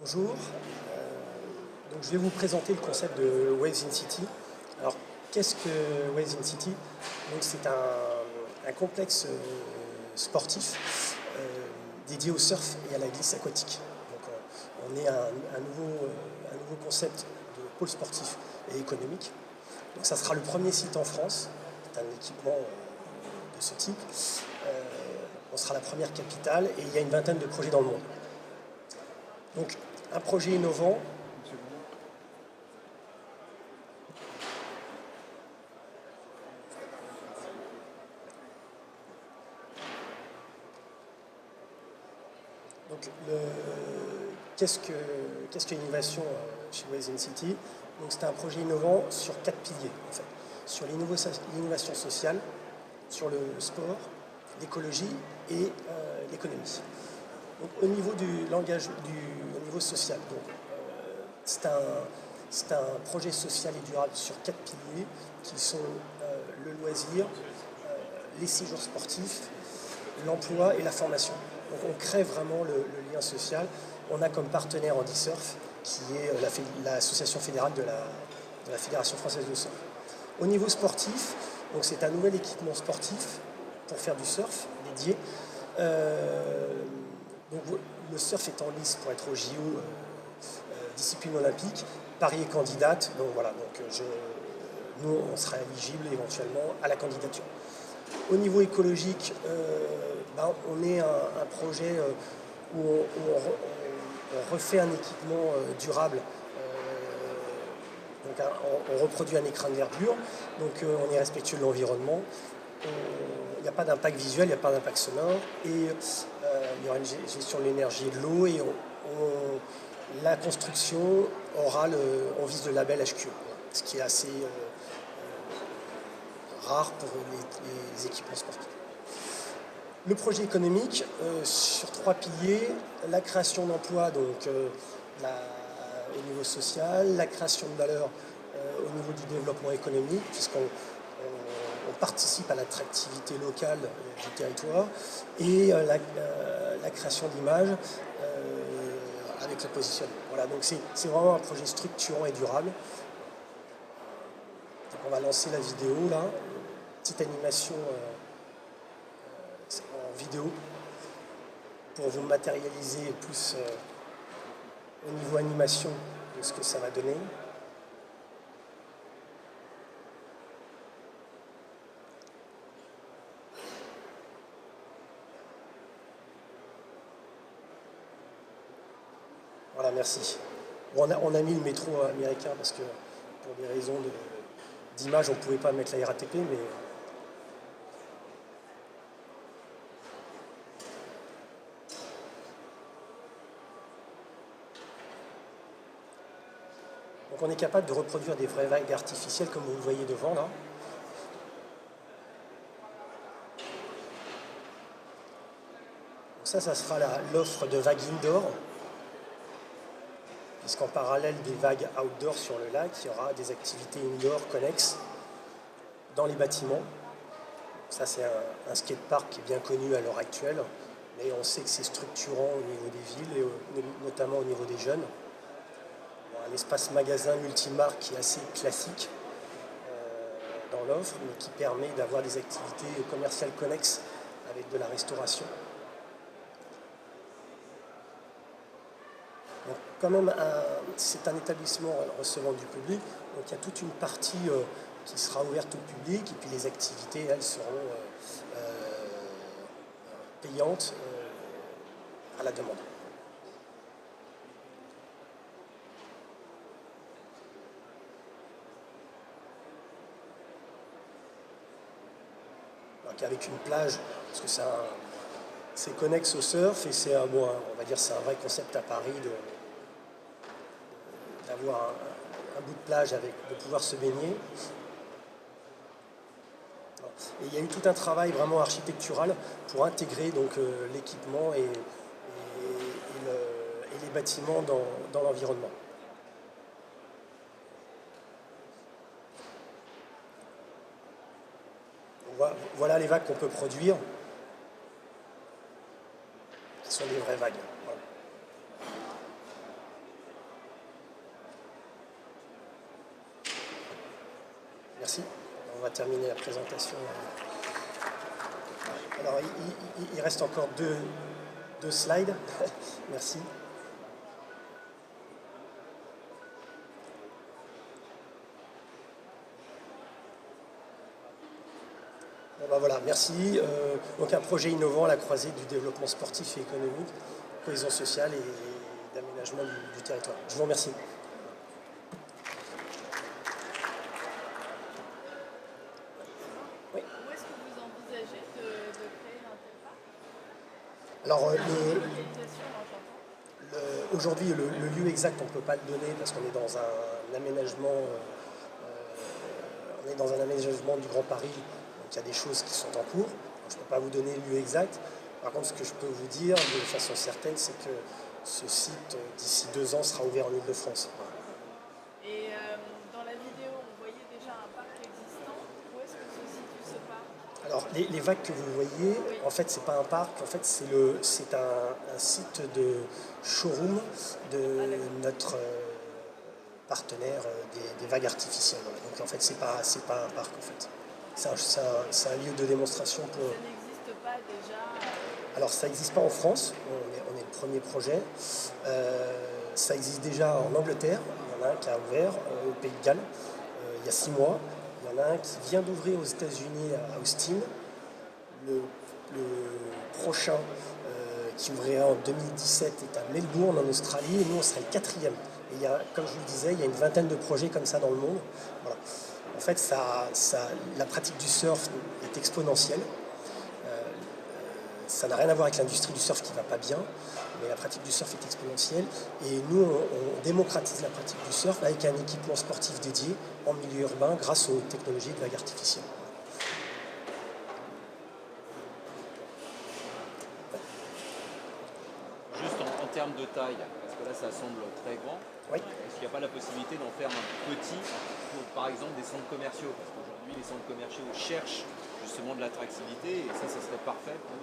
Bonjour. Donc je vais vous présenter le concept de Waves in City. Alors, qu'est-ce que Waves in City? Donc, c'est un complexe sportif dédié au surf et à la glisse aquatique. Donc, on est un nouveau concept de pôle sportif et économique. Donc, ça sera le premier site en France. C'est un équipement de ce type. On sera la première capitale et il y a une vingtaine de projets dans le monde. Donc, un projet innovant. Donc, qu'est-ce que l'innovation chez Waves in City? Donc, c'est un projet innovant sur 4 piliers, en fait. Sur l'innovation sociale, sur le sport, l'écologie et l'économie. Donc, au niveau du langage, au niveau social, c'est un projet social et durable sur 4 piliers qui sont le loisir, les séjours sportifs, l'emploi et la formation. Donc on crée vraiment le lien social. On a comme partenaire Andy Surf, qui est l'association fédérale de la Fédération française de surf. Au niveau sportif, donc c'est un nouvel équipement sportif pour faire du surf dédié. Donc le surf est en lice pour être au JO, discipline olympique. Paris est candidate, donc voilà. Donc nous, on sera éligible éventuellement à la candidature. Au niveau écologique, on est un projet où on refait un équipement durable. Donc on reproduit un écran de verdure, donc on est respectueux de l'environnement. Il n'y a pas d'impact visuel, il n'y a pas d'impact sonore, et il y aura une gestion de l'énergie et de l'eau, et la construction on vise le label HQE, ce qui est assez rare pour les équipements sportifs. Le projet économique, sur 3 piliers, la création d'emplois, donc au niveau social, la création de valeur au niveau du développement économique, puisqu'on participe à l'attractivité locale du territoire, et la création d'images avec le positionnement. Voilà, donc c'est vraiment un projet structurant et durable. Donc on va lancer la vidéo là, petite animation en vidéo pour vous matérialiser plus au niveau animation de ce que ça va donner. Voilà, merci. Bon, on a mis le métro américain parce que pour des raisons d'image, on ne pouvait pas mettre la RATP, mais donc on est capable de reproduire des vraies vagues artificielles comme vous le voyez devant là. Donc ça sera l'offre de vagues indoor, puisqu'en parallèle des vagues outdoor sur le lac, il y aura des activités indoor connexes dans les bâtiments. Ça, c'est un skatepark qui est bien connu à l'heure actuelle, mais on sait que c'est structurant au niveau des villes et notamment au niveau des jeunes. Un espace magasin multimarque qui est assez classique dans l'offre, mais qui permet d'avoir des activités commerciales connexes avec de la restauration. Donc, quand même, c'est un établissement recevant du public, donc il y a toute une partie qui sera ouverte au public, et puis les activités, elles, seront payantes à la demande. Donc avec une plage, parce que c'est connexe au surf, et c'est on va dire c'est un vrai concept à Paris d'avoir un bout de plage de pouvoir se baigner. Et il y a eu tout un travail vraiment architectural pour intégrer donc l'équipement et les bâtiments dans l'environnement. Voilà les vagues qu'on peut produire, qui sont des vraies vagues. Voilà. Merci. On va terminer la présentation. Alors, il reste encore deux slides. Merci. Bon, ben voilà, merci. Donc un projet innovant à la croisée du développement sportif et économique, cohésion sociale et d'aménagement du territoire. Je vous remercie. Oui. Où est-ce que vous envisagez de créer un tel parc? Alors, Localisation, hein, j'entends. aujourd'hui, le lieu exact, on ne peut pas le donner parce qu'on est dans un aménagement, du Grand Paris. Donc il y a des choses qui sont en cours. Donc, je ne peux pas vous donner le lieu exact. Par contre, ce que je peux vous dire de façon certaine, c'est que ce site, d'ici 2 ans, sera ouvert en Île-de-France. Voilà. Et dans la vidéo, on voyait déjà un parc existant. Où est-ce que se situe ce parc? Alors, les vagues que vous voyez, Oui. en fait, c'est pas un parc, en fait, c'est un site de showroom de notre partenaire des vagues artificielles. Voilà. Donc, en fait, c'est pas un parc, en fait. C'est un lieu de démonstration pour... Ça n'existe pas déjà. Alors, ça n'existe pas en France, on est le premier projet. Ça existe déjà en Angleterre, il y en a un qui a ouvert au Pays de Galles il y a 6 mois. Il y en a un qui vient d'ouvrir aux États-Unis à Austin. Le prochain qui ouvrira en 2017 est à Melbourne en Australie et nous on serait le 4e. Et il y a, comme je vous le disais, il y a une vingtaine de projets comme ça dans le monde. Voilà. En fait, la pratique du surf est exponentielle. Ça n'a rien à voir avec l'industrie du surf qui ne va pas bien, mais la pratique du surf est exponentielle. Et nous, on démocratise la pratique du surf avec un équipement sportif dédié en milieu urbain grâce aux technologies de vagues artificielles. Juste en termes de taille, parce que là ça semble très grand, Oui. est-ce qu'il n'y a pas la possibilité d'en faire un petit pour par exemple des centres commerciaux? Parce qu'aujourd'hui les centres commerciaux cherchent justement de l'attractivité et ça serait parfait pour...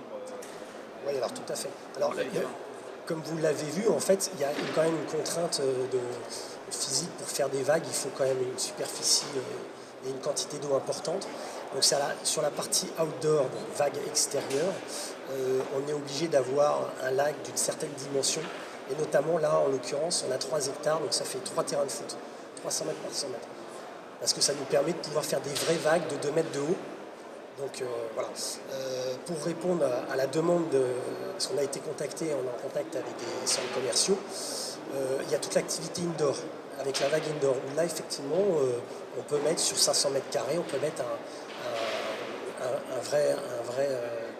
Oui, alors tout à fait. Alors, pour les gamins. comme vous l'avez vu, en fait, il y a quand même une contrainte physique pour faire des vagues. Il faut quand même une superficie et une quantité d'eau importante. Donc sur la partie outdoor, donc vague extérieure, on est obligé d'avoir un lac d'une certaine dimension. Et notamment là, en l'occurrence, on a 3 hectares, donc ça fait 3 terrains de foot, 300 mètres par 100 mètres. Parce que ça nous permet de pouvoir faire des vraies vagues de 2 mètres de haut. Donc voilà, pour répondre à la demande, parce qu'on a été contacté, on est en contact avec des centres commerciaux, il y a toute l'activité indoor, avec la vague indoor, où là effectivement on peut mettre sur 500 mètres carrés, on peut mettre un vrai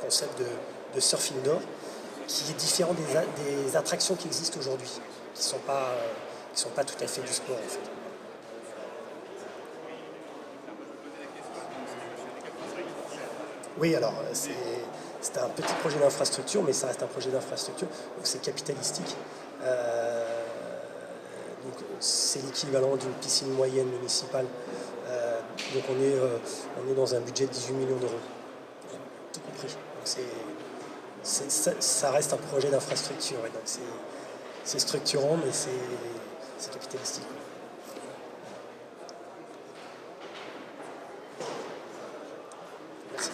concept de surf indoor qui est différent des attractions qui existent aujourd'hui, qui sont pas tout à fait du sport en fait. Oui, alors c'est un petit projet d'infrastructure, mais ça reste un projet d'infrastructure, donc c'est capitalistique. Donc c'est l'équivalent d'une piscine moyenne municipale. Donc on est dans un budget de 18 millions d'euros, tout compris. Donc ça reste un projet d'infrastructure, et donc c'est structurant, mais c'est capitalistique. Merci.